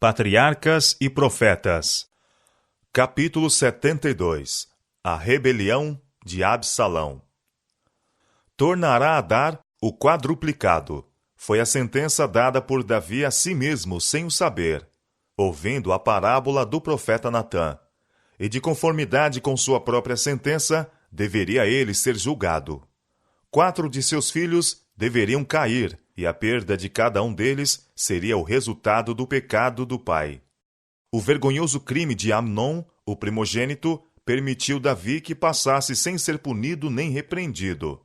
Patriarcas e Profetas. Capítulo 72. A rebelião de Absalão. Tornará a dar o quadruplicado. Foi a sentença dada por Davi a si mesmo sem o saber, ouvindo a parábola do profeta Natã. E de conformidade com sua própria sentença, deveria ele ser julgado. 4 de seus filhos deveriam cair, e a perda de cada um deles seria o resultado do pecado do pai. O vergonhoso crime de Amnon, o primogênito, permitiu Davi que passasse sem ser punido nem repreendido.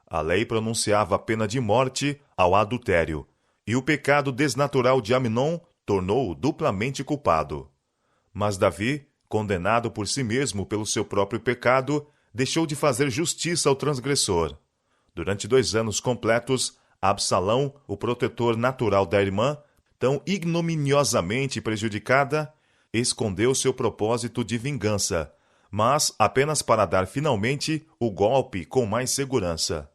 A lei pronunciava a pena de morte ao adultério, e o pecado desnatural de Amnon tornou-o duplamente culpado. Mas Davi, condenado por si mesmo pelo seu próprio pecado, deixou de fazer justiça ao transgressor. Durante 2 anos completos, Absalão, o protetor natural da irmã, tão ignominiosamente prejudicada, escondeu seu propósito de vingança, mas apenas para dar finalmente o golpe com mais segurança.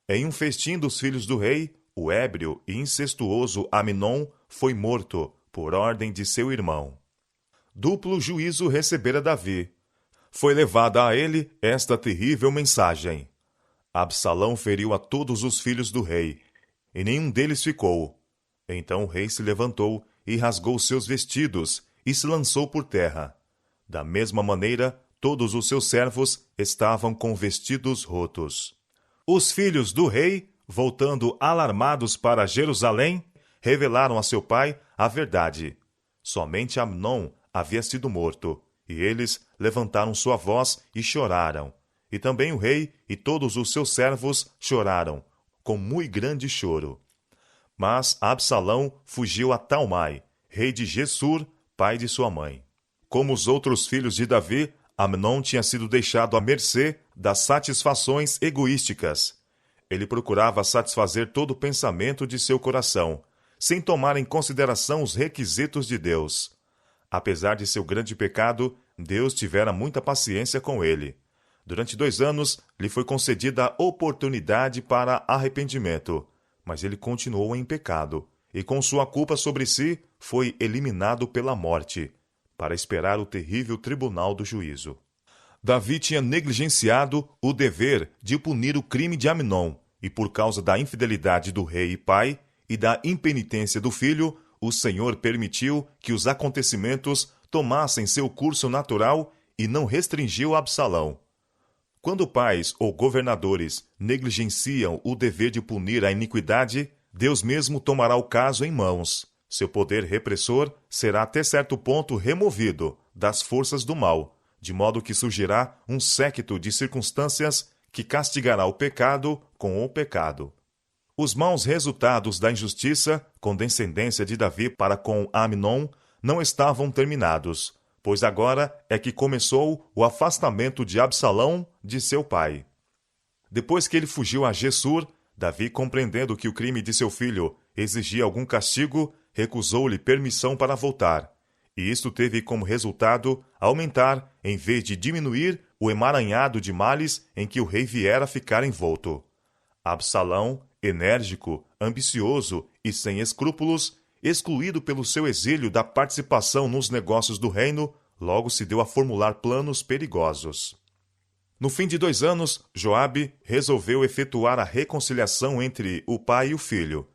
Em um festim dos filhos do rei, o ébrio e incestuoso Amnon foi morto por ordem de seu irmão. Duplo juízo recebera Davi. Foi levada a ele esta terrível mensagem: Absalão feriu a todos os filhos do rei, e nenhum deles ficou. Então o rei se levantou e rasgou seus vestidos, e se lançou por terra. Da mesma maneira, todos os seus servos estavam com vestidos rotos. Os filhos do rei, voltando alarmados para Jerusalém, revelaram a seu pai a verdade. Somente Amnon havia sido morto, e eles levantaram sua voz e choraram. E também o rei e todos os seus servos choraram, com muito grande choro. Mas Absalão fugiu a Talmai, rei de Gessur, pai de sua mãe. Como os outros filhos de Davi, Amnon tinha sido deixado à mercê das satisfações egoísticas. Ele procurava satisfazer todo o pensamento de seu coração, sem tomar em consideração os requisitos de Deus. Apesar de seu grande pecado, Deus tivera muita paciência com ele. Durante 2 anos, lhe foi concedida a oportunidade para arrependimento, mas ele continuou em pecado, e com sua culpa sobre si, foi eliminado pela morte, para esperar o terrível tribunal do juízo. Davi tinha negligenciado o dever de punir o crime de Amnon, e por causa da infidelidade do rei e pai, e da impenitência do filho, o Senhor permitiu que os acontecimentos tomassem seu curso natural e não restringiu Absalão. Quando pais ou governadores negligenciam o dever de punir a iniquidade, Deus mesmo tomará o caso em mãos. Seu poder repressor será até certo ponto removido das forças do mal, de modo que surgirá um séquito de circunstâncias que castigará o pecado com o pecado. Os maus resultados da injustiça, com descendência de Davi para com Amnon, não estavam terminados, pois agora é que começou o afastamento de Absalão de seu pai. Depois que ele fugiu a Gessur, Davi, compreendendo que o crime de seu filho exigia algum castigo, recusou-lhe permissão para voltar, e isto teve como resultado aumentar, em vez de diminuir, o emaranhado de males em que o rei viera ficar envolto. Absalão, enérgico, ambicioso e sem escrúpulos, excluído pelo seu exílio da participação nos negócios do reino, logo se deu a formular planos perigosos. No fim de 2 anos, Joabe resolveu efetuar a reconciliação entre o pai e o filho,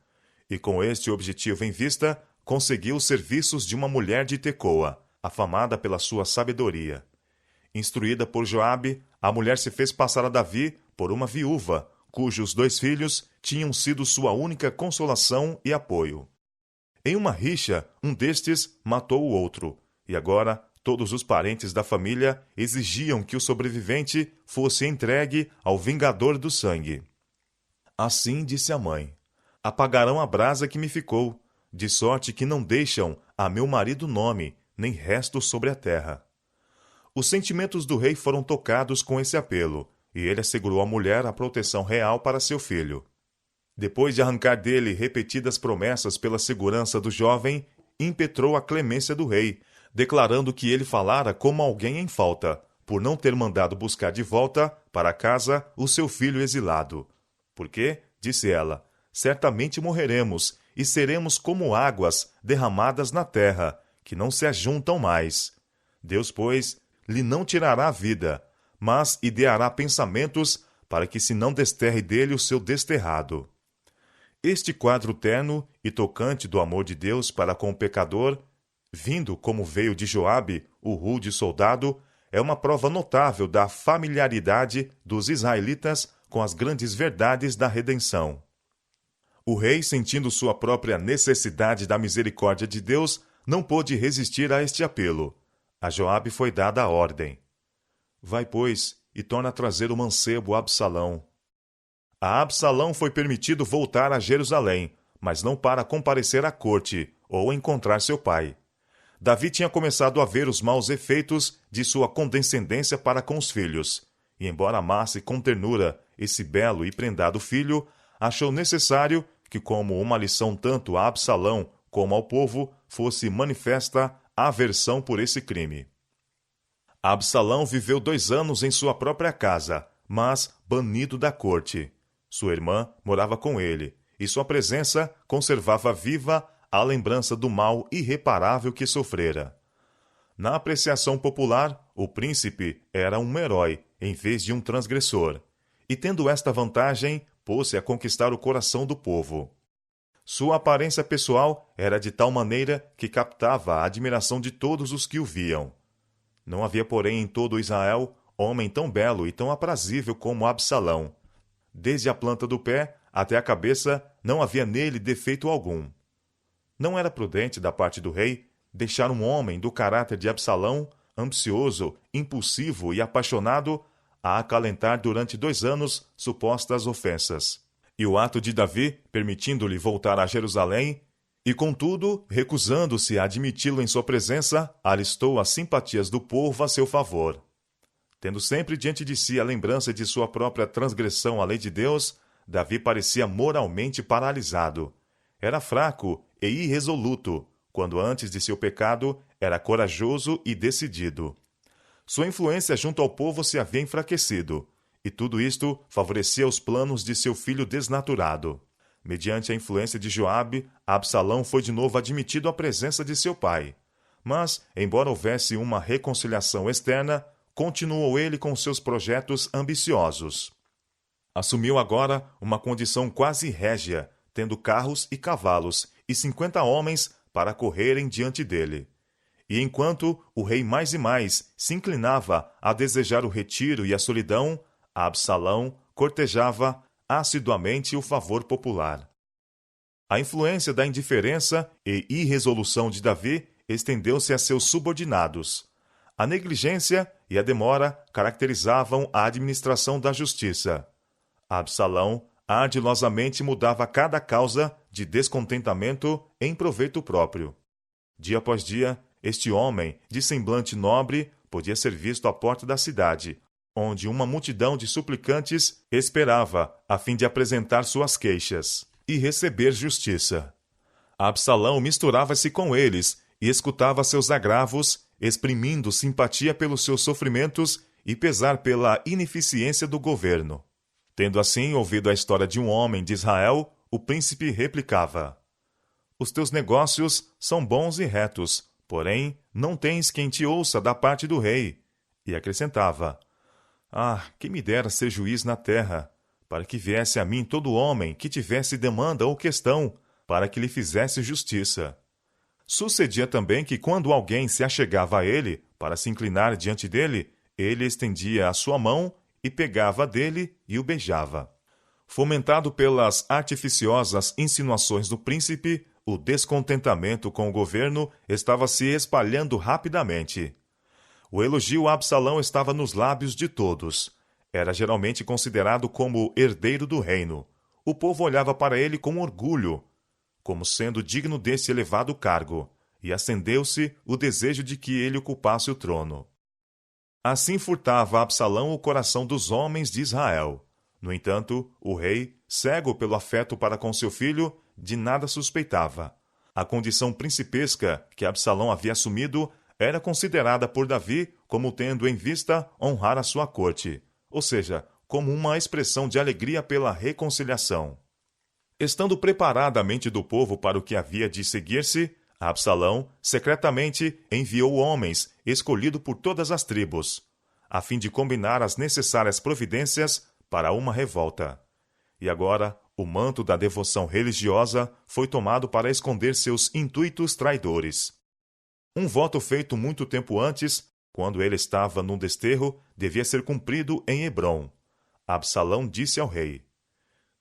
e com este objetivo em vista, conseguiu os serviços de uma mulher de Tecoa, afamada pela sua sabedoria. Instruída por Joabe, a mulher se fez passar a Davi por uma viúva, cujos 2 filhos tinham sido sua única consolação e apoio. Em uma rixa, um destes matou o outro, e agora todos os parentes da família exigiam que o sobrevivente fosse entregue ao vingador do sangue. Assim disse a mãe: apagarão a brasa que me ficou, de sorte que não deixam a meu marido nome, nem resto sobre a terra. Os sentimentos do rei foram tocados com esse apelo, e ele assegurou à mulher a proteção real para seu filho. Depois de arrancar dele repetidas promessas pela segurança do jovem, impetrou a clemência do rei, declarando que ele falara como alguém em falta, por não ter mandado buscar de volta para casa o seu filho exilado. Porque, disse ela, certamente morreremos, e seremos como águas derramadas na terra, que não se ajuntam mais. Deus, pois, lhe não tirará a vida, mas ideará pensamentos para que se não desterre dele o seu desterrado. Este quadro terno e tocante do amor de Deus para com o pecador, vindo como veio de Joabe, o rude soldado, é uma prova notável da familiaridade dos israelitas com as grandes verdades da redenção. O rei, sentindo sua própria necessidade da misericórdia de Deus, não pôde resistir a este apelo. A Joabe foi dada a ordem: vai, pois, e torna a trazer o mancebo Absalão. A Absalão foi permitido voltar a Jerusalém, mas não para comparecer à corte ou encontrar seu pai. Davi tinha começado a ver os maus efeitos de sua condescendência para com os filhos, e embora amasse com ternura esse belo e prendado filho, achou necessário que, como uma lição tanto a Absalão como ao povo, fosse manifesta a aversão por esse crime. Absalão viveu 2 anos em sua própria casa, mas banido da corte. Sua irmã morava com ele, e sua presença conservava viva a lembrança do mal irreparável que sofrera. Na apreciação popular, o príncipe era um herói, em vez de um transgressor, e tendo esta vantagem, pôs-se a conquistar o coração do povo. Sua aparência pessoal era de tal maneira que captava a admiração de todos os que o viam. Não havia, porém, em todo Israel, homem tão belo e tão aprazível como Absalão. Desde a planta do pé até a cabeça, não havia nele defeito algum. Não era prudente da parte do rei deixar um homem do caráter de Absalão, ambicioso, impulsivo e apaixonado, a acalentar durante 2 anos supostas ofensas. E o ato de Davi, permitindo-lhe voltar a Jerusalém, e contudo, recusando-se a admiti-lo em sua presença, alistou as simpatias do povo a seu favor. Tendo sempre diante de si a lembrança de sua própria transgressão à lei de Deus, Davi parecia moralmente paralisado. Era fraco e irresoluto, quando antes de seu pecado era corajoso e decidido. Sua influência junto ao povo se havia enfraquecido, e tudo isto favorecia os planos de seu filho desnaturado. Mediante a influência de Joabe, Absalão foi de novo admitido à presença de seu pai. Mas, embora houvesse uma reconciliação externa, continuou ele com seus projetos ambiciosos. Assumiu agora uma condição quase régia, tendo carros e cavalos, e 50 homens para correrem diante dele. E enquanto o rei mais e mais se inclinava a desejar o retiro e a solidão, Absalão cortejava assiduamente o favor popular. A influência da indiferença e irresolução de Davi estendeu-se a seus subordinados. A negligência e a demora caracterizavam a administração da justiça. Absalão ardilosamente mudava cada causa de descontentamento em proveito próprio. Dia após dia, este homem, de semblante nobre, podia ser visto à porta da cidade, onde uma multidão de suplicantes esperava a fim de apresentar suas queixas e receber justiça. Absalão misturava-se com eles e escutava seus agravos, exprimindo simpatia pelos seus sofrimentos e pesar pela ineficiência do governo. Tendo assim ouvido a história de um homem de Israel, o príncipe replicava: os teus negócios são bons e retos, porém não tens quem te ouça da parte do rei. E acrescentava: ah, quem me dera ser juiz na terra, para que viesse a mim todo homem que tivesse demanda ou questão, para que lhe fizesse justiça. Sucedia também que, quando alguém se achegava a ele, para se inclinar diante dele, ele estendia a sua mão e pegava dele e o beijava. Fomentado pelas artificiosas insinuações do príncipe, o descontentamento com o governo estava se espalhando rapidamente. O elogio a Absalão estava nos lábios de todos. Era geralmente considerado como herdeiro do reino. O povo olhava para ele com orgulho, como sendo digno desse elevado cargo, e acendeu-se o desejo de que ele ocupasse o trono. Assim furtava Absalão o coração dos homens de Israel. No entanto, o rei, cego pelo afeto para com seu filho, de nada suspeitava. A condição principesca que Absalão havia assumido era considerada por Davi como tendo em vista honrar a sua corte, ou seja, como uma expressão de alegria pela reconciliação. Estando preparada a mente do povo para o que havia de seguir-se, Absalão secretamente enviou homens, escolhidos por todas as tribos, a fim de combinar as necessárias providências para uma revolta. E agora, o manto da devoção religiosa foi tomado para esconder seus intuitos traidores. Um voto feito muito tempo antes, quando ele estava num desterro, devia ser cumprido em Hebrom. Absalão disse ao rei: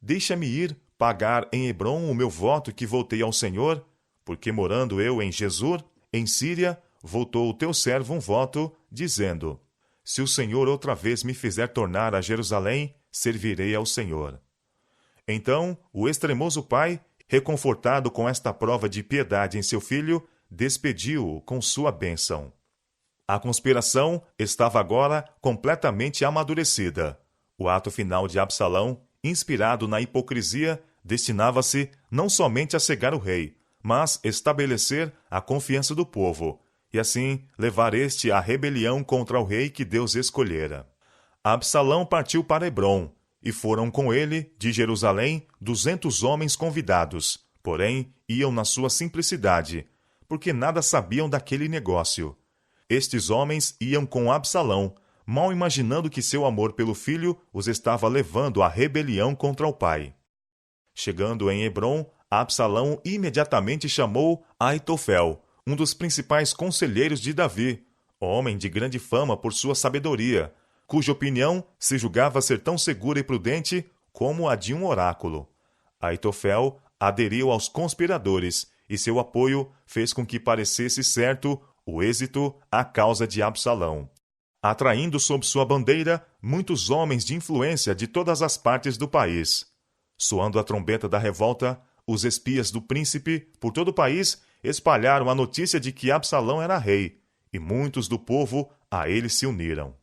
Deixa-me ir pagar em Hebrom o meu voto que voltei ao Senhor, porque morando eu em Jesur, em Síria, voltou o teu servo um voto, dizendo: Se o Senhor outra vez me fizer tornar a Jerusalém, servirei ao Senhor. Então, o extremoso pai, reconfortado com esta prova de piedade em seu filho, despediu-o com sua bênção. A conspiração estava agora completamente amadurecida. O ato final de Absalão, inspirado na hipocrisia, destinava-se não somente a cegar o rei, mas estabelecer a confiança do povo, e assim levar este à rebelião contra o rei que Deus escolhera. Absalão partiu para Hebrom, e foram com ele, de Jerusalém, 200 homens convidados, porém iam na sua simplicidade, porque nada sabiam daquele negócio. Estes homens iam com Absalão, mal imaginando que seu amor pelo filho os estava levando à rebelião contra o pai. Chegando em Hebrom, Absalão imediatamente chamou Aitofel, um dos principais conselheiros de Davi, homem de grande fama por sua sabedoria, cuja opinião se julgava ser tão segura e prudente como a de um oráculo. Aitofel aderiu aos conspiradores, e seu apoio fez com que parecesse certo o êxito à causa de Absalão, atraindo sob sua bandeira muitos homens de influência de todas as partes do país. Soando a trombeta da revolta, os espias do príncipe, por todo o país, espalharam a notícia de que Absalão era rei, e muitos do povo a ele se uniram.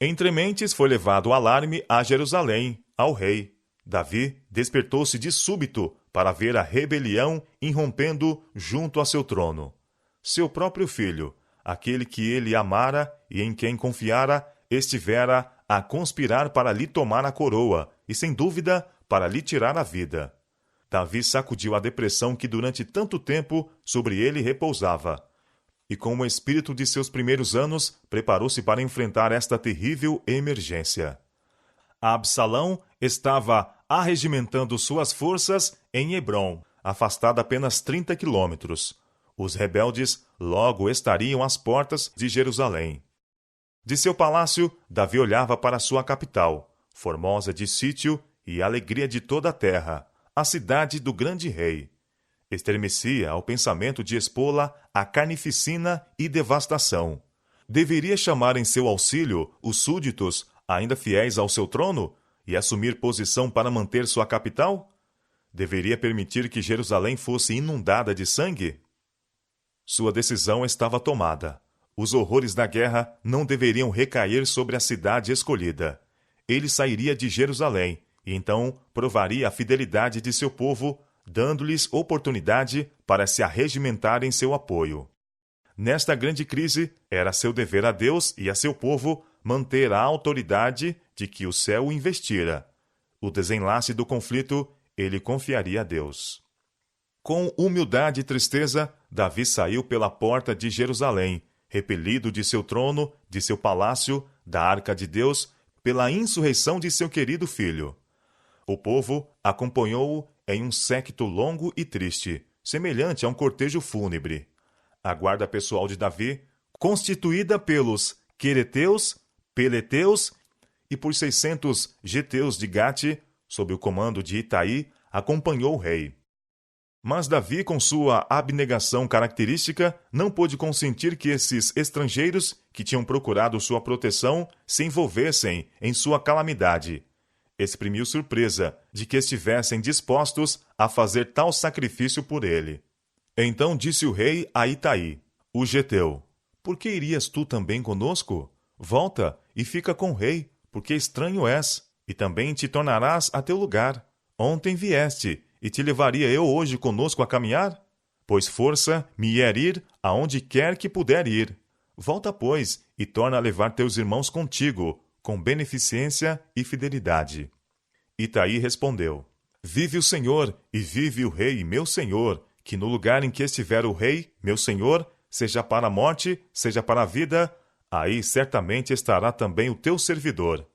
Entre mentes foi levado o alarme a Jerusalém, ao rei. Davi despertou-se de súbito para ver a rebelião irrompendo junto a seu trono. Seu próprio filho, aquele que ele amara e em quem confiara, estivera a conspirar para lhe tomar a coroa e, sem dúvida, para lhe tirar a vida. Davi sacudiu a depressão que durante tanto tempo sobre ele repousava, e com o espírito de seus primeiros anos, preparou-se para enfrentar esta terrível emergência. Absalão estava arregimentando suas forças em Hebrom, afastada apenas 30 quilômetros. Os rebeldes logo estariam às portas de Jerusalém. De seu palácio, Davi olhava para sua capital, formosa de sítio e alegria de toda a terra, a cidade do grande rei. Estremecia ao pensamento de expô-la à carnificina e devastação. Deveria chamar em seu auxílio os súditos, ainda fiéis ao seu trono, e assumir posição para manter sua capital? Deveria permitir que Jerusalém fosse inundada de sangue? Sua decisão estava tomada. Os horrores da guerra não deveriam recair sobre a cidade escolhida. Ele sairia de Jerusalém, e então provaria a fidelidade de seu povo, dando-lhes oportunidade para se arregimentar em seu apoio. Nesta grande crise, era seu dever a Deus e a seu povo manter a autoridade de que o céu o investira. O desenlace do conflito ele confiaria a Deus. Com humildade e tristeza, Davi saiu pela porta de Jerusalém, repelido de seu trono, de seu palácio, da arca de Deus, pela insurreição de seu querido filho. O povo acompanhou-o em um séquito longo e triste, semelhante a um cortejo fúnebre. A guarda pessoal de Davi, constituída pelos quereteus, peleteus e por 600 geteus de Gate, sob o comando de Itaí, acompanhou o rei. Mas Davi, com sua abnegação característica, não pôde consentir que esses estrangeiros, que tinham procurado sua proteção, se envolvessem em sua calamidade. Exprimiu surpresa de que estivessem dispostos a fazer tal sacrifício por ele. Então disse o rei a Itaí, o geteu: Por que irias tu também conosco? Volta e fica com o rei, porque estranho és, e também te tornarás a teu lugar. Ontem vieste, e te levaria eu hoje conosco a caminhar? Pois força me é ir aonde quer que puder ir. Volta, pois, e torna a levar teus irmãos contigo, com beneficência e fidelidade. Itaí respondeu: Vive o Senhor, e vive o rei, meu senhor, que no lugar em que estiver o rei, meu senhor, seja para a morte, seja para a vida, aí certamente estará também o teu servidor.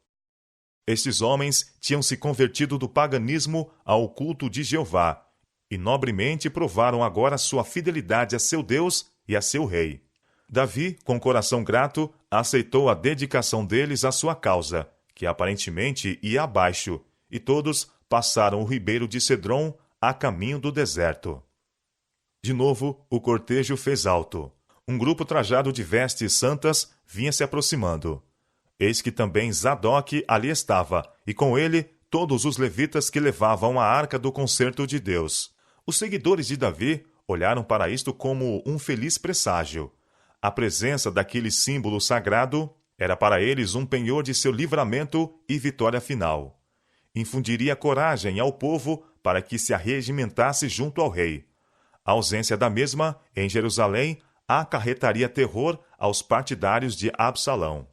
Estes homens tinham se convertido do paganismo ao culto de Jeová, e nobremente provaram agora sua fidelidade a seu Deus e a seu rei. Davi, com coração grato, aceitou a dedicação deles à sua causa, que aparentemente ia abaixo, e todos passaram o ribeiro de Cedron a caminho do deserto. De novo, o cortejo fez alto. Um grupo trajado de vestes santas vinha se aproximando. Eis que também Zadok ali estava, e com ele todos os levitas que levavam a arca do concerto de Deus. Os seguidores de Davi olharam para isto como um feliz presságio. A presença daquele símbolo sagrado era para eles um penhor de seu livramento e vitória final. Infundiria coragem ao povo para que se arregimentasse junto ao rei. A ausência da mesma, em Jerusalém, acarretaria terror aos partidários de Absalão.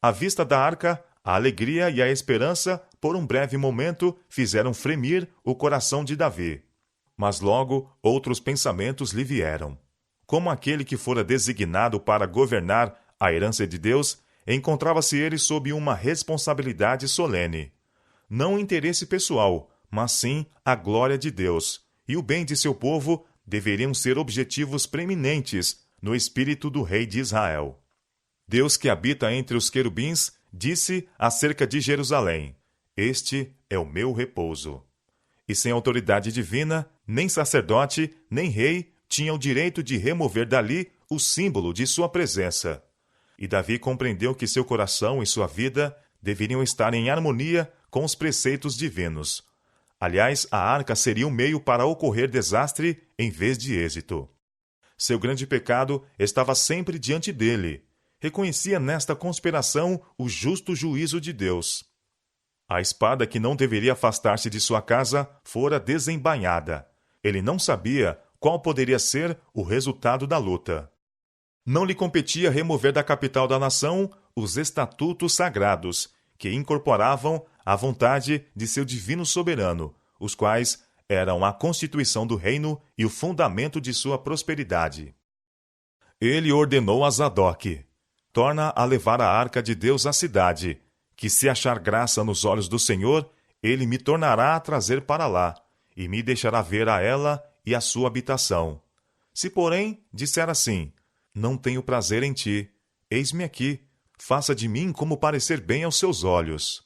À vista da arca, a alegria e a esperança, por um breve momento, fizeram fremir o coração de Davi. Mas logo outros pensamentos lhe vieram. Como aquele que fora designado para governar a herança de Deus, encontrava-se ele sob uma responsabilidade solene. Não o interesse pessoal, mas sim a glória de Deus, e o bem de seu povo deveriam ser objetivos preeminentes no espírito do rei de Israel. Deus que habita entre os querubins disse acerca de Jerusalém: Este é o meu repouso. E sem autoridade divina, nem sacerdote, nem rei tinha o direito de remover dali o símbolo de sua presença. E Davi compreendeu que seu coração e sua vida deveriam estar em harmonia com os preceitos divinos. Aliás, a arca seria um meio para ocorrer desastre em vez de êxito. Seu grande pecado estava sempre diante dele. Reconhecia nesta conspiração o justo juízo de Deus. A espada que não deveria afastar-se de sua casa fora desembainhada. Ele não sabia qual poderia ser o resultado da luta. Não lhe competia remover da capital da nação os estatutos sagrados, que incorporavam a vontade de seu divino soberano, os quais eram a constituição do reino e o fundamento de sua prosperidade. Ele ordenou a Zadok: torna a levar a arca de Deus à cidade, que se achar graça nos olhos do Senhor, ele me tornará a trazer para lá, e me deixará ver a ela e a sua habitação. Se, porém, disser assim: não tenho prazer em ti, eis-me aqui, faça de mim como parecer bem aos seus olhos.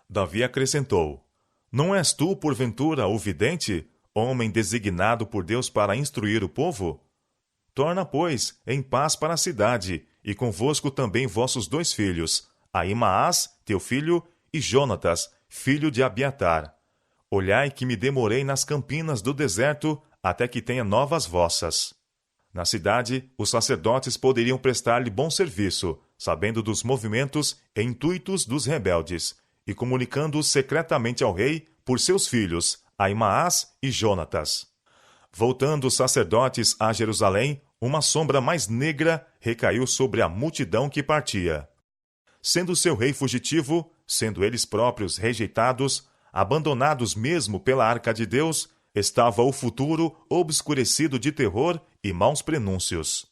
Davi acrescentou: não és tu, porventura, o vidente, homem designado por Deus para instruir o povo? Torna, pois, em paz para a cidade, e convosco também vossos 2 filhos, Ahimaás, teu filho, e Jonatas, filho de Abiatar. Olhai que me demorei nas campinas do deserto, até que tenha novas vossas. Na cidade, os sacerdotes poderiam prestar-lhe bom serviço, sabendo dos movimentos e intuitos dos rebeldes, e comunicando-os secretamente ao rei por seus filhos, Ahimaás e Jonatas. Voltando os sacerdotes a Jerusalém, uma sombra mais negra recaiu sobre a multidão que partia. Sendo seu rei fugitivo, sendo eles próprios rejeitados, abandonados mesmo pela arca de Deus, estava o futuro obscurecido de terror e maus prenúncios.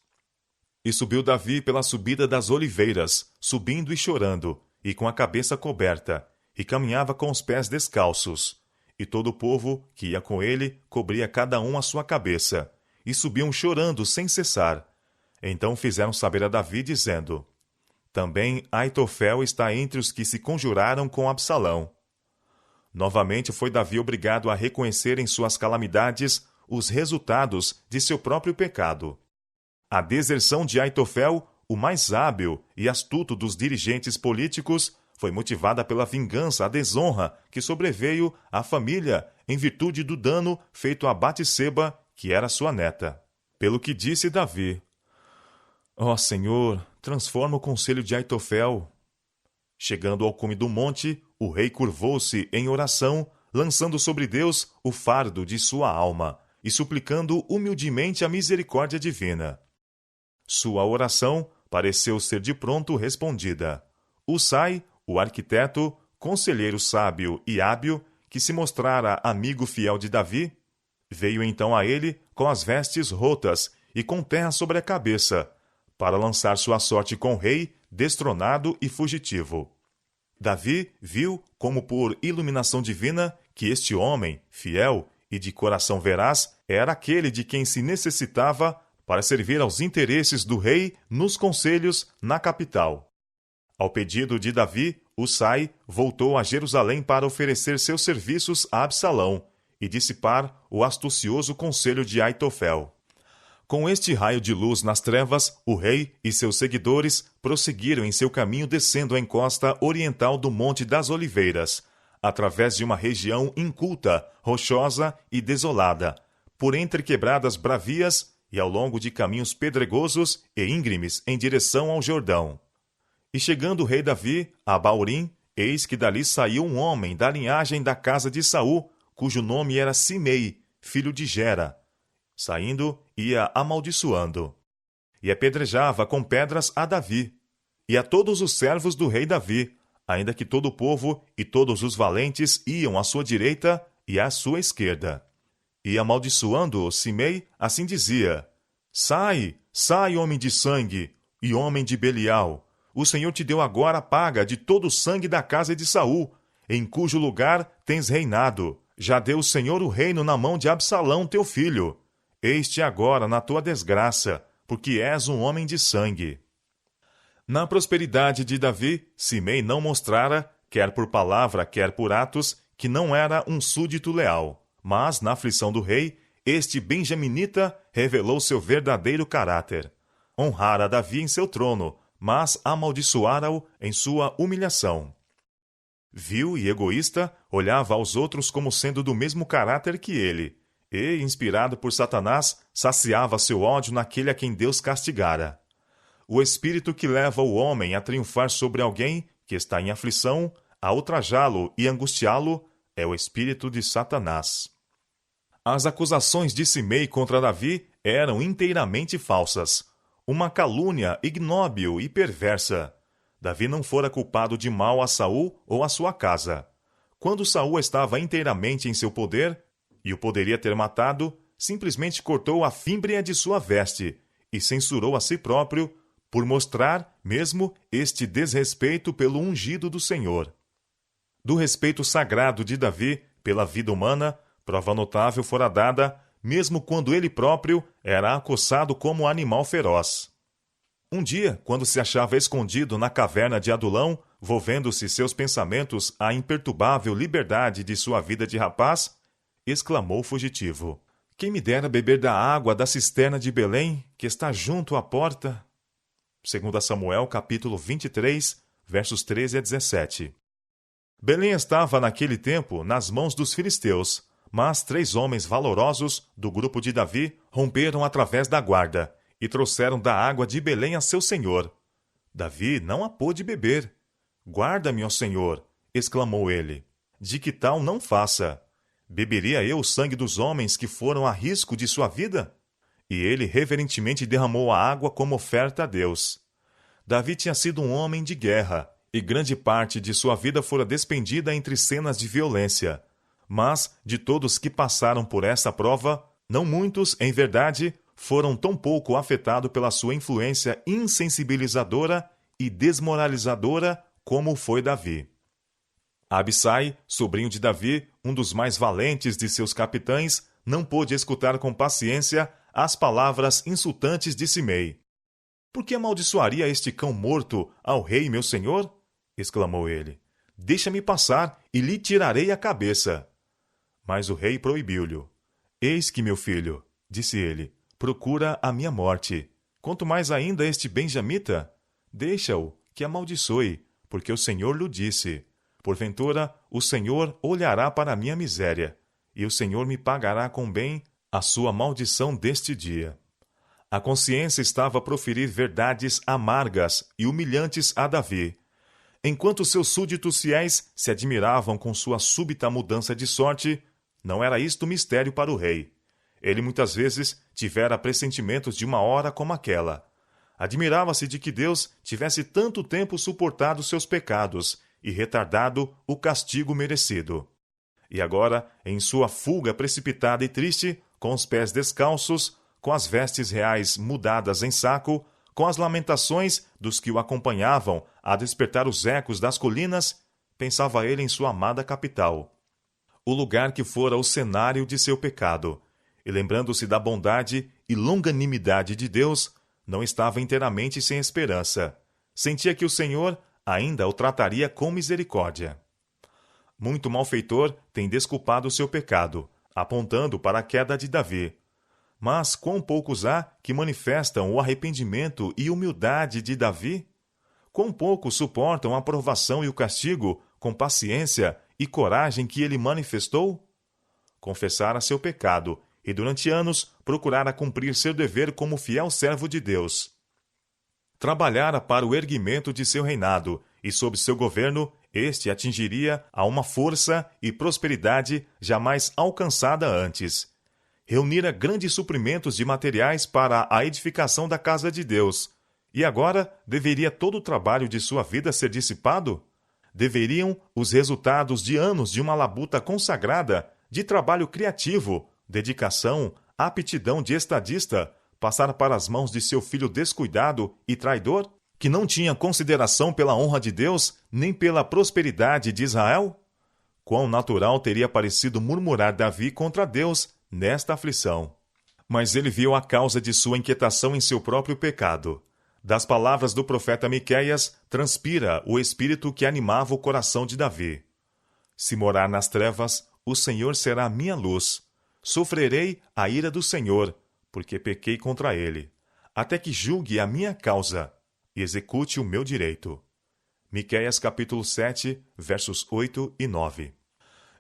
E subiu Davi pela subida das oliveiras, subindo e chorando, e com a cabeça coberta, e caminhava com os pés descalços. E todo o povo que ia com ele cobria cada um a sua cabeça, e subiam chorando sem cessar. Então fizeram saber a Davi, dizendo: também Aitofel está entre os que se conjuraram com Absalão. Novamente foi Davi obrigado a reconhecer em suas calamidades os resultados de seu próprio pecado. A deserção de Aitofel, o mais hábil e astuto dos dirigentes políticos, foi motivada pela vingança à desonra que sobreveio à família em virtude do dano feito a Batseba, que era sua neta. Pelo que disse Davi: ó Senhor, transforma o conselho de Aitofel. Chegando ao cume do monte, o rei curvou-se em oração, lançando sobre Deus o fardo de sua alma e suplicando humildemente a misericórdia divina. Sua oração pareceu ser de pronto respondida. Usai, o arquiteto, conselheiro sábio e hábil, que se mostrara amigo fiel de Davi, veio então a ele com as vestes rotas e com terra sobre a cabeça, para lançar sua sorte com o rei, destronado e fugitivo. Davi viu, como por iluminação divina, que este homem, fiel e de coração veraz, era aquele de quem se necessitava para servir aos interesses do rei nos conselhos na capital. Ao pedido de Davi, Husai voltou a Jerusalém para oferecer seus serviços a Absalão e dissipar o astucioso conselho de Aitofel. Com este raio de luz nas trevas, o rei e seus seguidores prosseguiram em seu caminho descendo a encosta oriental do Monte das Oliveiras, através de uma região inculta, rochosa e desolada, por entre quebradas bravias e ao longo de caminhos pedregosos e íngremes em direção ao Jordão. E chegando o rei Davi a Baurim, eis que dali saiu um homem da linhagem da casa de Saul, cujo nome era Simei, filho de Gera. Saindo, ia amaldiçoando. E apedrejava com pedras a Davi, e a todos os servos do rei Davi, ainda que todo o povo e todos os valentes iam à sua direita e à sua esquerda. E amaldiçoando Simei, assim dizia: Sai, sai, homem de sangue, e homem de Belial. O Senhor te deu agora a paga de todo o sangue da casa de Saul, em cujo lugar tens reinado. Já deu o Senhor o reino na mão de Absalão, teu filho. Eis-te agora na tua desgraça, porque és um homem de sangue. Na prosperidade de Davi, Simei não mostrara, quer por palavra, quer por atos, que não era um súdito leal. Mas, na aflição do rei, este benjaminita revelou seu verdadeiro caráter. Honrara Davi em seu trono, mas amaldiçoara-o em sua humilhação. Vil e egoísta, olhava aos outros como sendo do mesmo caráter que ele, e, inspirado por Satanás, saciava seu ódio naquele a quem Deus castigara. O espírito que leva o homem a triunfar sobre alguém que está em aflição, a ultrajá-lo e angustiá-lo, é o espírito de Satanás. As acusações de Simei contra Davi eram inteiramente falsas, uma calúnia ignóbil e perversa. Davi não fora culpado de mal a Saul ou a sua casa. Quando Saul estava inteiramente em seu poder, e o poderia ter matado, simplesmente cortou a fímbria de sua veste e censurou a si próprio por mostrar mesmo este desrespeito pelo ungido do Senhor. Do respeito sagrado de Davi pela vida humana, prova notável fora dada, mesmo quando ele próprio era acossado como animal feroz. Um dia, quando se achava escondido na caverna de Adulão, volvendo-se seus pensamentos à imperturbável liberdade de sua vida de rapaz, exclamou o fugitivo: Quem me dera beber da água da cisterna de Belém, que está junto à porta? 2 Samuel, capítulo 23, versos 13 a 17. Belém estava, naquele tempo, nas mãos dos filisteus, mas 3 homens valorosos do grupo de Davi romperam através da guarda e trouxeram da água de Belém a seu senhor. Davi não a pôde beber. Guarda-me, ó Senhor, exclamou ele. De que tal não faça? Beberia eu o sangue dos homens que foram a risco de sua vida? E ele reverentemente derramou a água como oferta a Deus. Davi tinha sido um homem de guerra, e grande parte de sua vida fora despendida entre cenas de violência. Mas, de todos que passaram por essa prova, não muitos, em verdade, foram tão pouco afetados pela sua influência insensibilizadora e desmoralizadora como foi Davi. Abissai, sobrinho de Davi, um dos mais valentes de seus capitães, não pôde escutar com paciência as palavras insultantes de Simei. Por que amaldiçoaria este cão morto ao rei meu senhor? Exclamou ele. Deixa-me passar e lhe tirarei a cabeça. Mas o rei proibiu-lhe. Eis que, meu filho, disse ele, procura a minha morte. Quanto mais ainda este benjamita? Deixa-o, que amaldiçoe, porque o Senhor lhe disse. Porventura, o Senhor olhará para a minha miséria, e o Senhor me pagará com bem a sua maldição deste dia. A consciência estava a proferir verdades amargas e humilhantes a Davi. Enquanto seus súditos fiéis se admiravam com sua súbita mudança de sorte, não era isto mistério para o rei. Ele muitas vezes tivera pressentimentos de uma hora como aquela. Admirava-se de que Deus tivesse tanto tempo suportado seus pecados e retardado o castigo merecido. E agora, em sua fuga precipitada e triste, com os pés descalços, com as vestes reais mudadas em saco, com as lamentações dos que o acompanhavam a despertar os ecos das colinas, pensava ele em sua amada capital, o lugar que fora o cenário de seu pecado, e lembrando-se da bondade e longanimidade de Deus, não estava inteiramente sem esperança. Sentia que o Senhor ainda o trataria com misericórdia. Muito malfeitor tem desculpado o seu pecado, apontando para a queda de Davi. Mas quão poucos há que manifestam o arrependimento e humildade de Davi? Quão poucos suportam a provação e o castigo com paciência e coragem que ele manifestou? Confessara seu pecado e durante anos procurara cumprir seu dever como fiel servo de Deus. Trabalhara para o erguimento de seu reinado e sob seu governo este atingiria a uma força e prosperidade jamais alcançada antes. Reunira grandes suprimentos de materiais para a edificação da casa de Deus. E agora deveria todo o trabalho de sua vida ser dissipado? Deveriam os resultados de anos de uma labuta consagrada, de trabalho criativo, dedicação, aptidão de estadista, passar para as mãos de seu filho descuidado e traidor, que não tinha consideração pela honra de Deus, nem pela prosperidade de Israel? Quão natural teria parecido murmurar Davi contra Deus nesta aflição. Mas ele viu a causa de sua inquietação em seu próprio pecado. Das palavras do profeta Miqueias, transpira o espírito que animava o coração de Davi. Se morar nas trevas, o Senhor será minha luz. Sofrerei a ira do Senhor, porque pequei contra ele, até que julgue a minha causa e execute o meu direito. Miqueias capítulo 7, versos 8 e 9.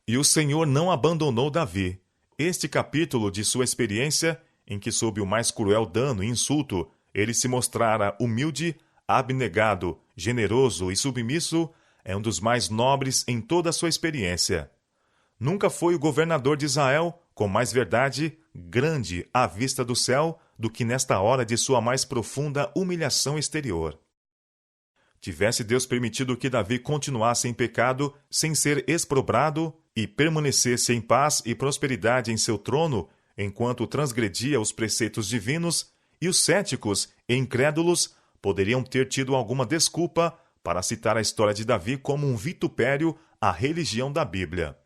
E o Senhor não abandonou Davi. Este capítulo de sua experiência, em que sob o mais cruel dano e insulto, ele se mostrara humilde, abnegado, generoso e submisso, é um dos mais nobres em toda a sua experiência. Nunca foi o governador de Israel, com mais verdade, grande à vista do céu, do que nesta hora de sua mais profunda humilhação exterior. Tivesse Deus permitido que Davi continuasse em pecado, sem ser exprobrado, e permanecesse em paz e prosperidade em seu trono, enquanto transgredia os preceitos divinos, e os céticos e incrédulos poderiam ter tido alguma desculpa para citar a história de Davi como um vitupério à religião da Bíblia.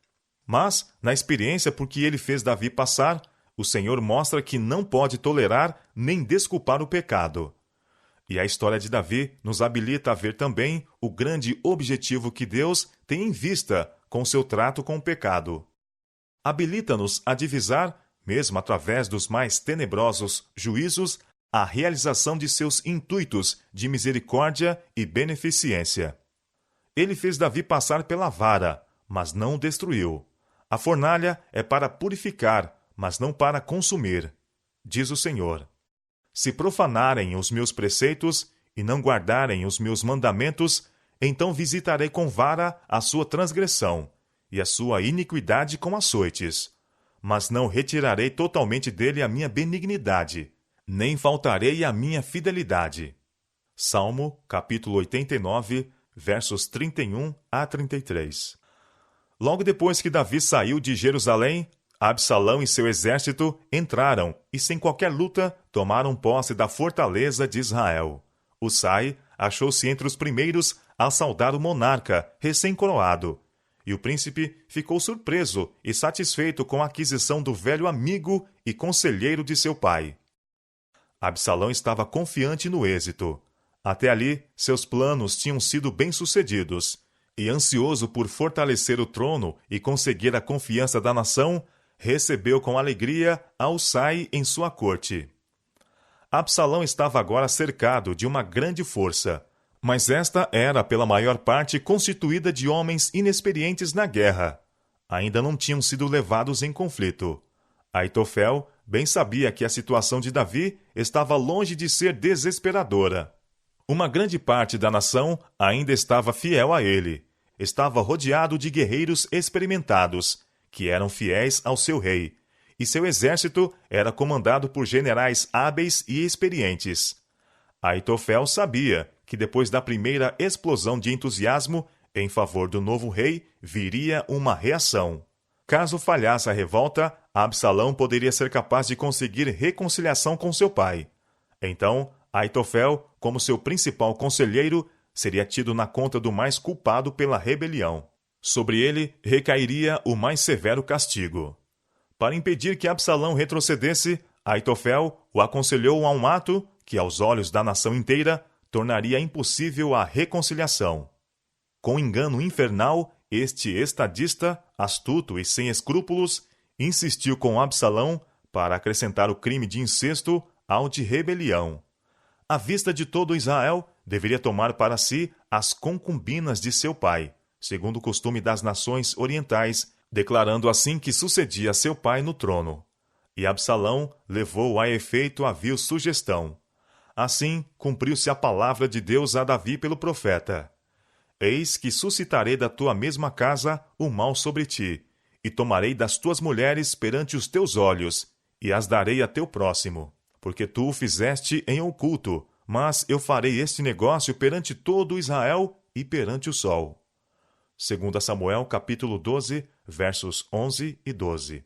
Mas, na experiência por que ele fez Davi passar, o Senhor mostra que não pode tolerar nem desculpar o pecado. E a história de Davi nos habilita a ver também o grande objetivo que Deus tem em vista com seu trato com o pecado. Habilita-nos a divisar, mesmo através dos mais tenebrosos juízos, a realização de seus intuitos de misericórdia e beneficência. Ele fez Davi passar pela vara, mas não o destruiu. A fornalha é para purificar, mas não para consumir, diz o Senhor. Se profanarem os meus preceitos e não guardarem os meus mandamentos, então visitarei com vara a sua transgressão e a sua iniquidade com açoites. Mas não retirarei totalmente dele a minha benignidade, nem faltarei a minha fidelidade. Salmo, capítulo 89, versos 31 a 33. Logo depois que Davi saiu de Jerusalém, Absalão e seu exército entraram e, sem qualquer luta, tomaram posse da fortaleza de Israel. Husai achou-se entre os primeiros a saudar o monarca recém-coroado, e o príncipe ficou surpreso e satisfeito com a aquisição do velho amigo e conselheiro de seu pai. Absalão estava confiante no êxito. Até ali, seus planos tinham sido bem-sucedidos, e ansioso por fortalecer o trono e conseguir a confiança da nação, recebeu com alegria a Husai em sua corte. Absalão estava agora cercado de uma grande força, mas esta era pela maior parte constituída de homens inexperientes na guerra. Ainda não tinham sido levados em conflito. Aitofel bem sabia que a situação de Davi estava longe de ser desesperadora. Uma grande parte da nação ainda estava fiel a ele. Estava rodeado de guerreiros experimentados, que eram fiéis ao seu rei, e seu exército era comandado por generais hábeis e experientes. Aitofel sabia que depois da primeira explosão de entusiasmo em favor do novo rei viria uma reação. Caso falhasse a revolta, Absalão poderia ser capaz de conseguir reconciliação com seu pai. Então, Aitofel, como seu principal conselheiro, seria tido na conta do mais culpado pela rebelião. Sobre ele recairia o mais severo castigo. Para impedir que Absalão retrocedesse, Aitofel o aconselhou a um ato que, aos olhos da nação inteira, tornaria impossível a reconciliação. Com engano infernal, este estadista, astuto e sem escrúpulos, insistiu com Absalão para acrescentar o crime de incesto ao de rebelião. À vista de todo Israel, deveria tomar para si as concubinas de seu pai, segundo o costume das nações orientais, declarando assim que sucedia a seu pai no trono. E Absalão levou a efeito a vil sugestão. Assim, cumpriu-se a palavra de Deus a Davi pelo profeta: Eis que suscitarei da tua mesma casa o mal sobre ti, e tomarei das tuas mulheres perante os teus olhos, e as darei a teu próximo. Porque tu o fizeste em oculto, mas eu farei este negócio perante todo Israel e perante o sol. 2 Samuel, capítulo 12, versos 11 e 12.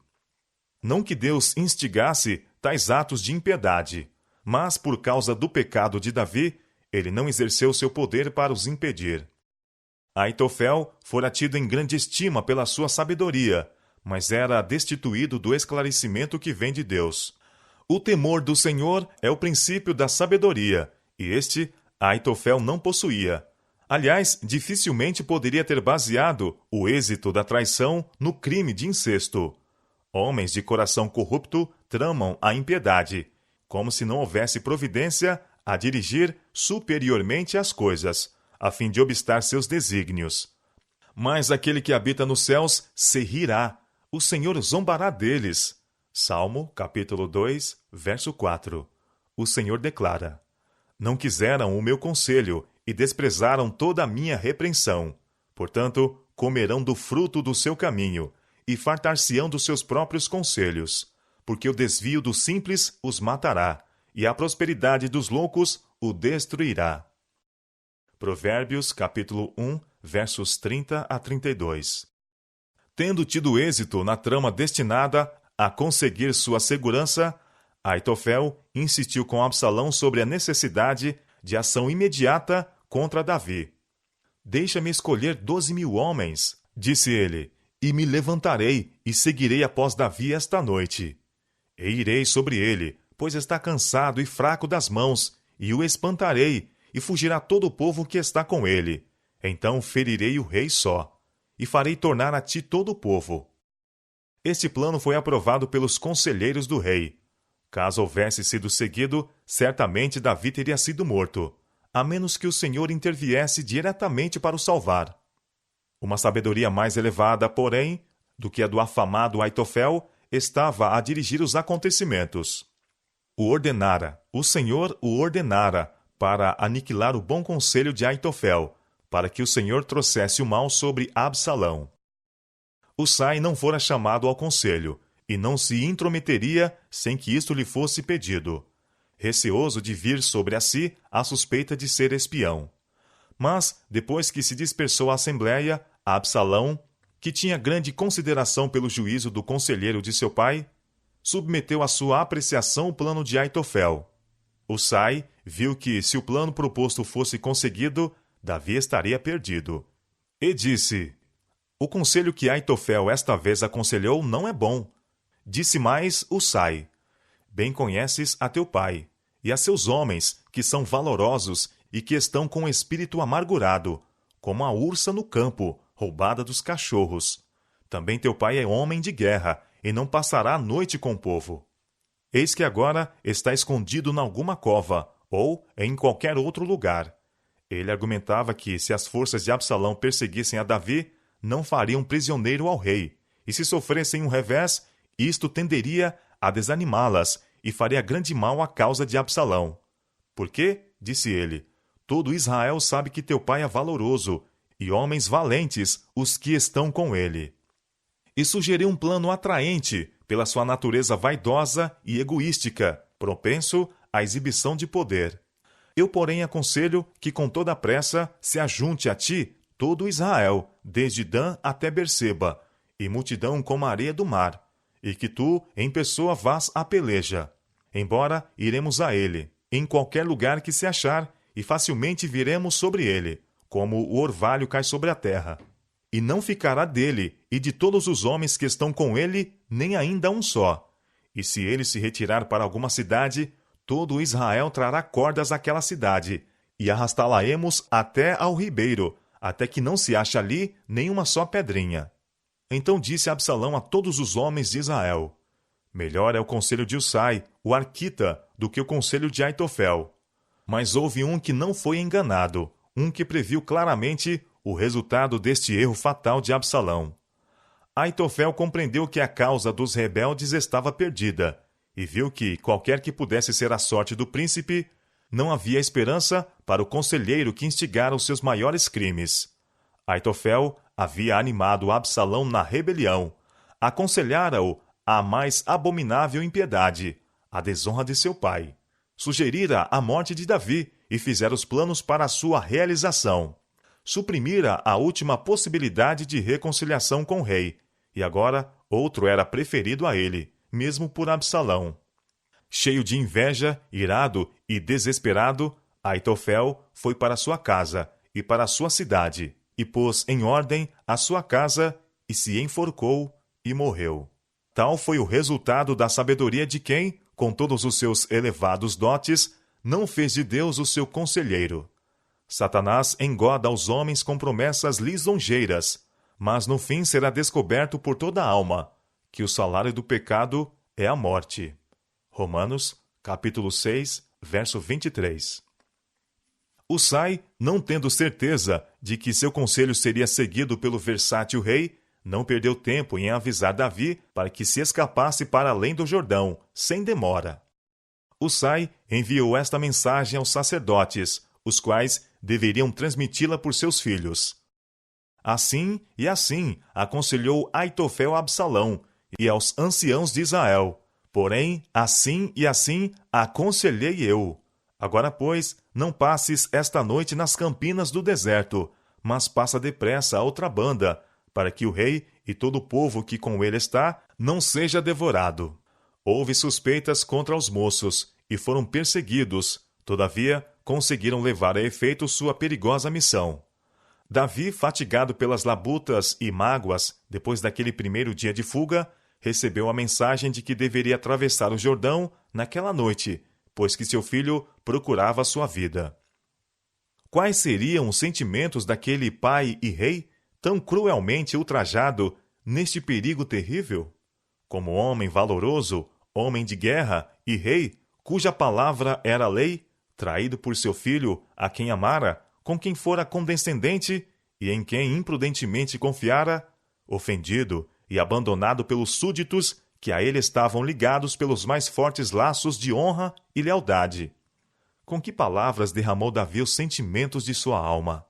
Não que Deus instigasse tais atos de impiedade, mas por causa do pecado de Davi, ele não exerceu seu poder para os impedir. Aitofel fora tido em grande estima pela sua sabedoria, mas era destituído do esclarecimento que vem de Deus. O temor do Senhor é o princípio da sabedoria, e este Aitofel não possuía. Aliás, dificilmente poderia ter baseado o êxito da traição no crime de incesto. Homens de coração corrupto tramam a impiedade, como se não houvesse providência a dirigir superiormente as coisas, a fim de obstar seus desígnios. Mas aquele que habita nos céus se rirá, o Senhor zombará deles. Salmo, capítulo 2, verso 4. O Senhor declara: Não quiseram o meu conselho e desprezaram toda a minha repreensão. Portanto, comerão do fruto do seu caminho e fartar-se-ão dos seus próprios conselhos. Porque o desvio dos simples os matará, e a prosperidade dos loucos o destruirá. Provérbios, capítulo 1, versos 30 a 32. Tendo tido êxito na trama destinada a conseguir sua segurança, Aitofel insistiu com Absalão sobre a necessidade de ação imediata contra Davi. Deixa-me escolher 12.000 homens, disse ele, e me levantarei e seguirei após Davi esta noite. E irei sobre ele, pois está cansado e fraco das mãos, e o espantarei, e fugirá todo o povo que está com ele. Então ferirei o rei só, e farei tornar a ti todo o povo. Este plano foi aprovado pelos conselheiros do rei. Caso houvesse sido seguido, certamente Davi teria sido morto, a menos que o Senhor interviesse diretamente para o salvar. Uma sabedoria mais elevada, porém, do que a do afamado Aitofel, estava a dirigir os acontecimentos. O Senhor o ordenara para aniquilar o bom conselho de Aitofel, para que o Senhor trouxesse o mal sobre Absalão. Husai não fora chamado ao conselho, e não se intrometeria sem que isto lhe fosse pedido, receoso de vir sobre a si a suspeita de ser espião. Mas, depois que se dispersou a assembleia, Absalão, que tinha grande consideração pelo juízo do conselheiro de seu pai, submeteu à sua apreciação o plano de Aitofel. Husai viu que, se o plano proposto fosse conseguido, Davi estaria perdido. E disse: O conselho que Aitofel esta vez aconselhou não é bom. Disse mais Husai: Bem conheces a teu pai, e a seus homens, que são valorosos e que estão com o espírito amargurado, como a ursa no campo, roubada dos cachorros. Também teu pai é homem de guerra, e não passará a noite com o povo. Eis que agora está escondido em alguma cova, ou em qualquer outro lugar. Ele argumentava que, se as forças de Absalão perseguissem a Davi, não fariam prisioneiro ao rei, e se sofressem um revés, isto tenderia a desanimá-las e faria grande mal à causa de Absalão. Porque, disse ele, todo Israel sabe que teu pai é valoroso, e homens valentes os que estão com ele. E sugeriu um plano atraente, pela sua natureza vaidosa e egoística, propenso à exibição de poder. Eu, porém, aconselho que com toda pressa se ajunte a ti todo Israel, desde Dan até Berseba, e multidão como a areia do mar, e que tu, em pessoa, vás à peleja. Embora iremos a ele, em qualquer lugar que se achar, e facilmente viremos sobre ele, como o orvalho cai sobre a terra. E não ficará dele e de todos os homens que estão com ele, nem ainda um só. E se ele se retirar para alguma cidade, todo Israel trará cordas àquela cidade, e arrastá-la-emos até ao ribeiro, até que não se ache ali nenhuma só pedrinha. Então disse Absalão a todos os homens de Israel: melhor é o conselho de Usai, o arquita, do que o conselho de Aitofel. Mas houve um que não foi enganado, um que previu claramente o resultado deste erro fatal de Absalão. Aitofel compreendeu que a causa dos rebeldes estava perdida, e viu que, qualquer que pudesse ser a sorte do príncipe, não havia esperança para o conselheiro que instigara os seus maiores crimes. Aitofel havia animado Absalão na rebelião, aconselhara-o à mais abominável impiedade, a desonra de seu pai. Sugerira a morte de Davi e fizera os planos para a sua realização. Suprimira a última possibilidade de reconciliação com o rei, e agora outro era preferido a ele, mesmo por Absalão. Cheio de inveja, irado e desesperado, Aitofel foi para sua casa e para sua cidade, e pôs em ordem a sua casa, e se enforcou e morreu. Tal foi o resultado da sabedoria de quem, com todos os seus elevados dotes, não fez de Deus o seu conselheiro. Satanás engoda aos homens com promessas lisonjeiras, mas no fim será descoberto por toda a alma que o salário do pecado é a morte. Romanos, capítulo 6, verso 23. Usai, não tendo certeza de que seu conselho seria seguido pelo versátil rei, não perdeu tempo em avisar Davi para que se escapasse para além do Jordão, sem demora. Usai enviou esta mensagem aos sacerdotes, os quais deveriam transmiti-la por seus filhos. Assim e assim aconselhou Aitofel a Absalão e aos anciãos de Israel. Porém, assim e assim aconselhei eu. Agora, pois, não passes esta noite nas campinas do deserto, mas passa depressa a outra banda, para que o rei e todo o povo que com ele está não seja devorado. Houve suspeitas contra os moços, e foram perseguidos, todavia conseguiram levar a efeito sua perigosa missão. Davi, fatigado pelas labutas e mágoas, depois daquele primeiro dia de fuga, recebeu a mensagem de que deveria atravessar o Jordão naquela noite, pois que seu filho procurava sua vida. Quais seriam os sentimentos daquele pai e rei, tão cruelmente ultrajado neste perigo terrível? Como homem valoroso, homem de guerra e rei, cuja palavra era lei, traído por seu filho, a quem amara, com quem fora condescendente e em quem imprudentemente confiara, ofendido e abandonado pelos súditos que a ele estavam ligados pelos mais fortes laços de honra e lealdade. Com que palavras derramou Davi os sentimentos de sua alma?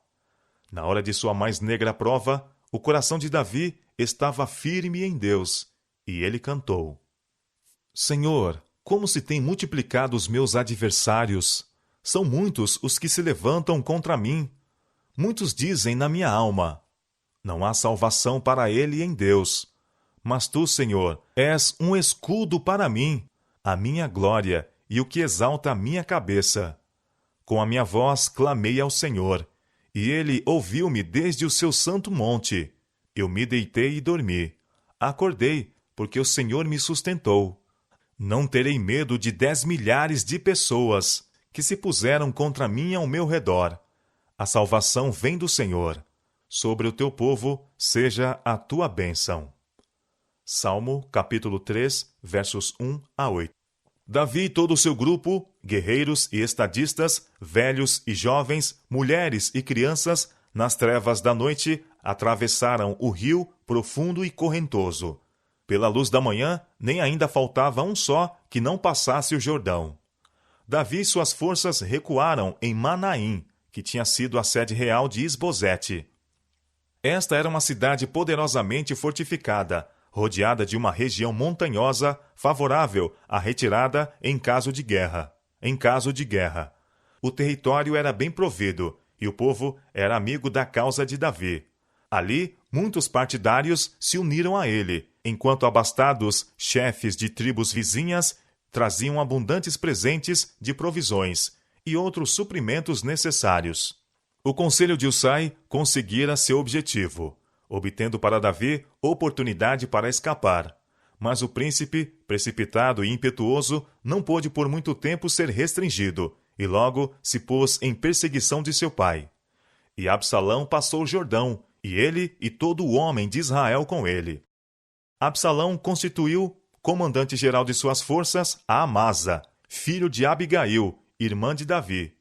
Na hora de sua mais negra prova, o coração de Davi estava firme em Deus, e ele cantou: Senhor, como se têm multiplicado os meus adversários! São muitos os que se levantam contra mim. Muitos dizem na minha alma: não há salvação para ele em Deus. Mas tu, Senhor, és um escudo para mim, a minha glória e o que exalta a minha cabeça. Com a minha voz clamei ao Senhor, e ele ouviu-me desde o seu santo monte. Eu me deitei e dormi. Acordei, porque o Senhor me sustentou. Não terei medo de 10 milhares de pessoas que se puseram contra mim ao meu redor. A salvação vem do Senhor. Sobre o teu povo seja a tua bênção. Salmo, capítulo 3, versos 1 a 8. Davi e todo o seu grupo, guerreiros e estadistas, velhos e jovens, mulheres e crianças, nas trevas da noite, atravessaram o rio profundo e correntoso. Pela luz da manhã, nem ainda faltava um só que não passasse o Jordão. Davi e suas forças recuaram em Manaim, que tinha sido a sede real de Isbosete. Esta era uma cidade poderosamente fortificada, rodeada de uma região montanhosa favorável à retirada em caso de guerra. O território era bem provido, e o povo era amigo da causa de Davi. Ali, muitos partidários se uniram a ele, enquanto abastados chefes de tribos vizinhas traziam abundantes presentes de provisões e outros suprimentos necessários. O conselho de Husai conseguira seu objetivo, obtendo para Davi oportunidade para escapar. Mas o príncipe, precipitado e impetuoso, não pôde por muito tempo ser restringido, e logo se pôs em perseguição de seu pai. E Absalão passou o Jordão, e ele e todo o homem de Israel com ele. Absalão constituiu comandante-geral de suas forças a Amasa, filho de Abigail, irmã de Davi.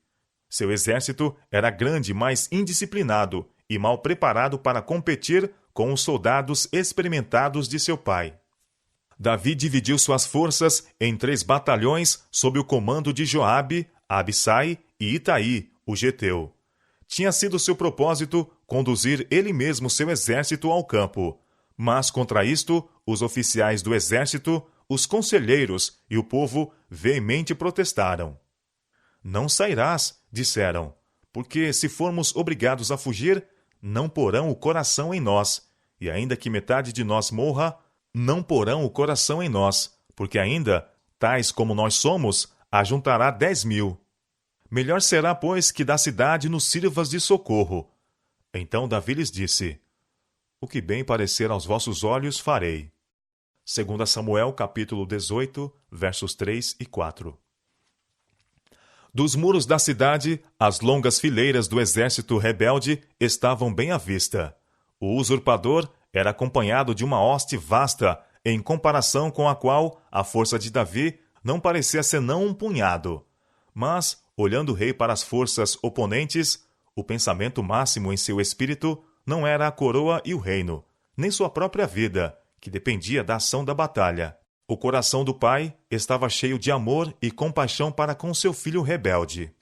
Seu exército era grande, mas indisciplinado, e mal preparado para competir com os soldados experimentados de seu pai. Davi dividiu suas forças em 3 batalhões sob o comando de Joabe, Abissai e Itaí, o geteu. Tinha sido seu propósito conduzir ele mesmo seu exército ao campo, mas contra isto, os oficiais do exército, os conselheiros e o povo veemente protestaram. Não sairás, disseram, porque se formos obrigados a fugir, não porão o coração em nós, e ainda que metade de nós morra, não porão o coração em nós, porque ainda, tais como nós somos, ajuntará 10.000. Melhor será, pois, que da cidade nos sirvas de socorro. Então Davi lhes disse: O que bem parecer aos vossos olhos, farei. 2 Samuel, capítulo 18, versos 3 e 4. Dos muros da cidade, as longas fileiras do exército rebelde estavam bem à vista. O usurpador era acompanhado de uma hoste vasta, em comparação com a qual a força de Davi não parecia senão um punhado. Mas, olhando o rei para as forças oponentes, o pensamento máximo em seu espírito não era a coroa e o reino, nem sua própria vida, que dependia da ação da batalha. O coração do pai estava cheio de amor e compaixão para com seu filho rebelde.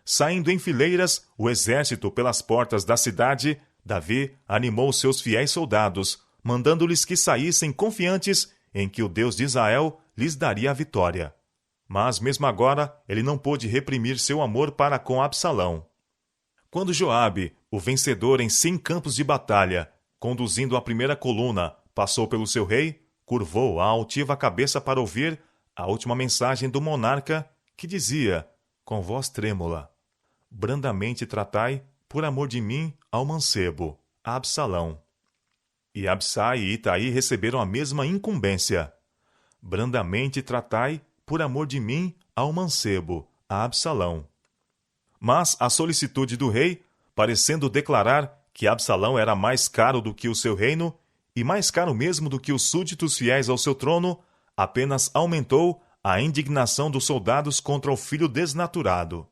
Saindo em fileiras, o exército pelas portas da cidade, Davi animou seus fiéis soldados, mandando-lhes que saíssem confiantes em que o Deus de Israel lhes daria a vitória. Mas mesmo agora ele não pôde reprimir seu amor para com Absalão. Quando Joabe, o vencedor em 100 campos de batalha, conduzindo a primeira coluna, passou pelo seu rei, curvou a altiva cabeça para ouvir a última mensagem do monarca, que dizia, com voz trêmula: Brandamente tratai, por amor de mim, ao mancebo, a Absalão. E Abissai e Itaí receberam a mesma incumbência. Brandamente tratai, por amor de mim, ao mancebo, a Absalão. Mas a solicitude do rei, parecendo declarar que Absalão era mais caro do que o seu reino, e mais caro mesmo do que os súditos fiéis ao seu trono, apenas aumentou a indignação dos soldados contra o filho desnaturado.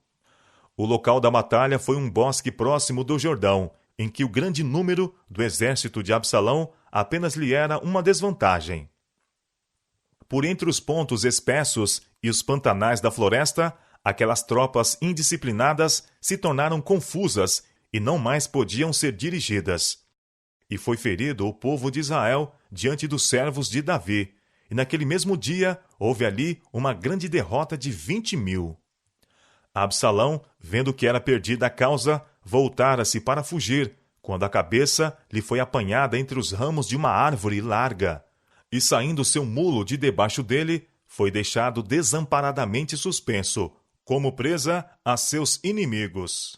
O local da batalha foi um bosque próximo do Jordão, em que o grande número do exército de Absalão apenas lhe era uma desvantagem. Por entre os pontos espessos e os pantanais da floresta, aquelas tropas indisciplinadas se tornaram confusas e não mais podiam ser dirigidas. E foi ferido o povo de Israel diante dos servos de Davi, e naquele mesmo dia houve ali uma grande derrota de 20.000. Absalão, vendo que era perdida a causa, voltara-se para fugir, quando a cabeça lhe foi apanhada entre os ramos de uma árvore larga, e saindo seu mulo de debaixo dele, foi deixado desamparadamente suspenso, como presa a seus inimigos.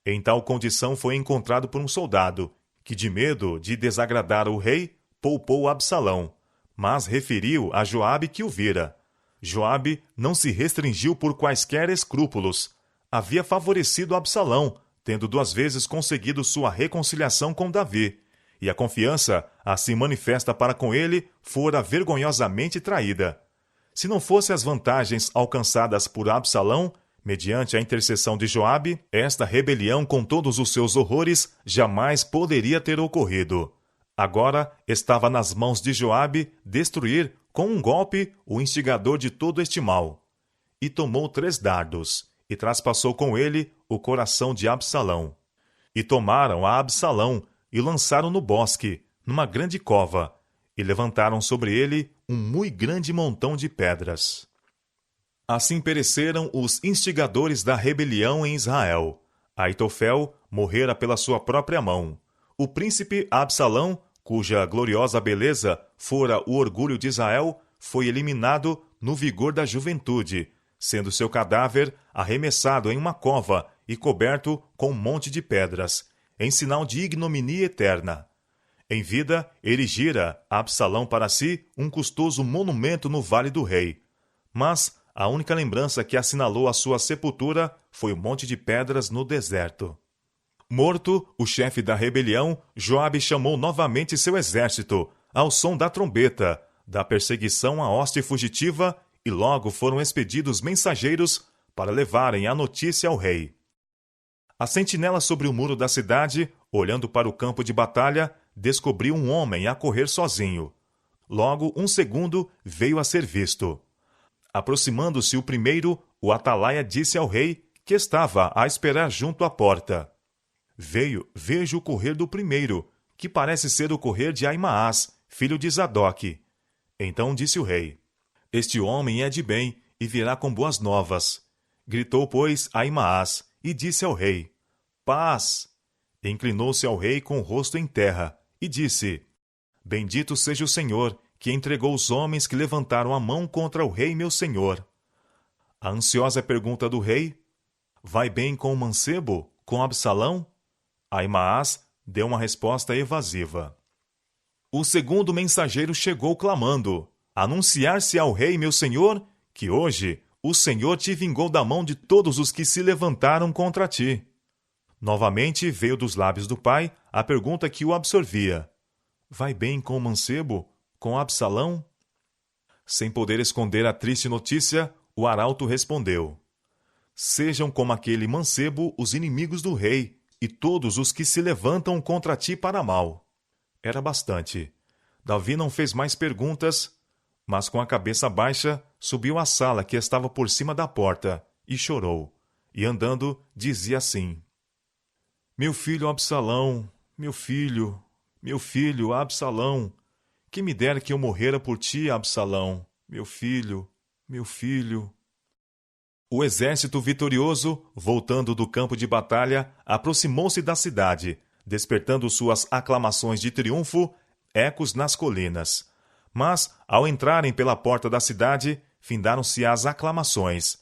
Em tal condição foi encontrado por um soldado, que de medo de desagradar o rei, poupou Absalão, mas referiu a Joabe que o vira. Joabe não se restringiu por quaisquer escrúpulos. Havia favorecido Absalão, tendo 2 vezes conseguido sua reconciliação com Davi, e a confiança assim manifesta para com ele fora vergonhosamente traída. Se não fossem as vantagens alcançadas por Absalão, mediante a intercessão de Joabe, esta rebelião com todos os seus horrores jamais poderia ter ocorrido. Agora estava nas mãos de Joabe destruir com um golpe o instigador de todo este mal. E tomou 3 dardos, e traspassou com ele o coração de Absalão. E tomaram a Absalão, e lançaram no bosque, numa grande cova, e levantaram sobre ele um muito grande montão de pedras. Assim pereceram os instigadores da rebelião em Israel. Aitofel morrera pela sua própria mão. O príncipe Absalão, cuja gloriosa beleza fora o orgulho de Israel, foi eliminado no vigor da juventude, sendo seu cadáver arremessado em uma cova e coberto com um monte de pedras, em sinal de ignominia eterna. Em vida, erigira Absalão para si um custoso monumento no Vale do Rei. Mas a única lembrança que assinalou a sua sepultura foi o monte de pedras no deserto. Morto o chefe da rebelião, Joabe chamou novamente seu exército, ao som da trombeta, da perseguição à hoste fugitiva, e logo foram expedidos mensageiros para levarem a notícia ao rei. A sentinela sobre o muro da cidade, olhando para o campo de batalha, descobriu um homem a correr sozinho. Logo, um segundo veio a ser visto. Aproximando-se o primeiro, o atalaia disse ao rei, que estava a esperar junto à porta: Vejo o correr do primeiro, que parece ser o correr de Aimaas, filho de Zadoque. Então disse o rei: Este homem é de bem e virá com boas novas. Gritou, pois, Aimaas, e disse ao rei: Paz! Inclinou-se ao rei com o rosto em terra, e disse: Bendito seja o Senhor, que entregou os homens que levantaram a mão contra o rei meu senhor. A ansiosa pergunta do rei: Vai bem com o mancebo, com Absalão? Aimaas deu uma resposta evasiva. O segundo mensageiro chegou clamando: Anunciar-se ao rei meu senhor, que hoje o Senhor te vingou da mão de todos os que se levantaram contra ti. Novamente veio dos lábios do pai a pergunta que o absorvia: Vai bem com o mancebo, com Absalão? Sem poder esconder a triste notícia, o arauto respondeu: Sejam como aquele mancebo os inimigos do rei, e todos os que se levantam contra ti para mal. Era bastante. Davi não fez mais perguntas, mas com a cabeça baixa subiu à sala que estava por cima da porta e chorou, e andando dizia assim: Meu filho Absalão, meu filho Absalão, que me dera que eu morrera por ti, Absalão, meu filho, meu filho. O exército vitorioso, voltando do campo de batalha, aproximou-se da cidade, despertando suas aclamações de triunfo, ecos nas colinas. Mas, ao entrarem pela porta da cidade, findaram-se as aclamações,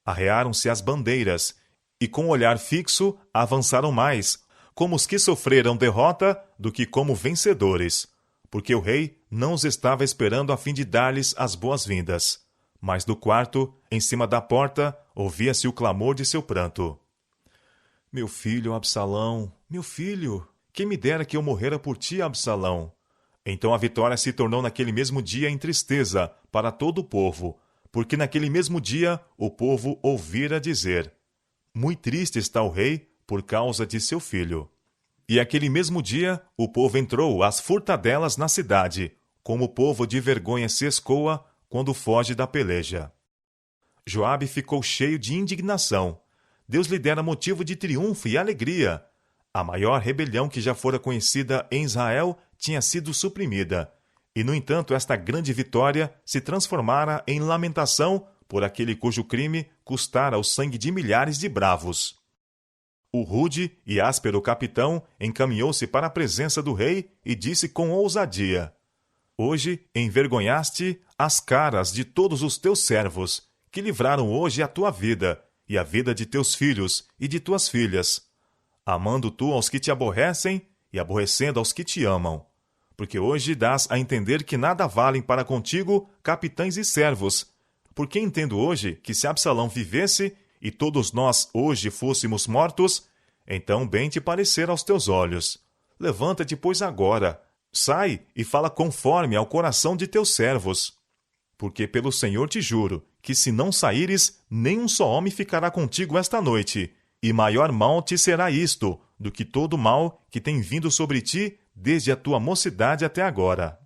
arrearam-se as bandeiras, e com o olhar fixo avançaram mais, como os que sofreram derrota do que como vencedores, porque o rei não os estava esperando a fim de dar-lhes as boas-vindas. Mas do quarto, em cima da porta, ouvia-se o clamor de seu pranto. Meu filho Absalão, meu filho, quem me dera que eu morrera por ti, Absalão. Então a vitória se tornou naquele mesmo dia em tristeza para todo o povo, porque naquele mesmo dia o povo ouvira dizer: Muito triste está o rei por causa de seu filho. E aquele mesmo dia o povo entrou às furtadelas na cidade, como o povo de vergonha se escoa quando foge da peleja. Joabe ficou cheio de indignação. Deus lhe dera motivo de triunfo e alegria. A maior rebelião que já fora conhecida em Israel tinha sido suprimida, e, no entanto, esta grande vitória se transformara em lamentação por aquele cujo crime custara o sangue de milhares de bravos. O rude e áspero capitão encaminhou-se para a presença do rei e disse com ousadia: Hoje envergonhaste as caras de todos os teus servos, que livraram hoje a tua vida, e a vida de teus filhos e de tuas filhas, amando tu aos que te aborrecem e aborrecendo aos que te amam. Porque hoje dás a entender que nada valem para contigo capitães e servos. Porque entendo hoje que se Absalão vivesse e todos nós hoje fôssemos mortos, então bem te parecer aos teus olhos. Levanta-te, pois, agora, sai e fala conforme ao coração de teus servos. Porque pelo Senhor te juro, que se não saíres, nem um só homem ficará contigo esta noite, e maior mal te será isto, do que todo o mal que tem vindo sobre ti desde a tua mocidade até agora.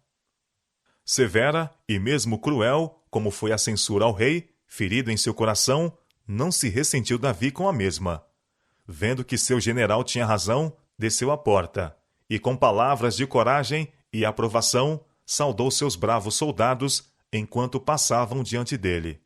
Severa e mesmo cruel, como foi a censura ao rei, ferido em seu coração, não se ressentiu Davi com a mesma. Vendo que seu general tinha razão, desceu à porta, e com palavras de coragem e aprovação, saudou seus bravos soldados enquanto passavam diante dele.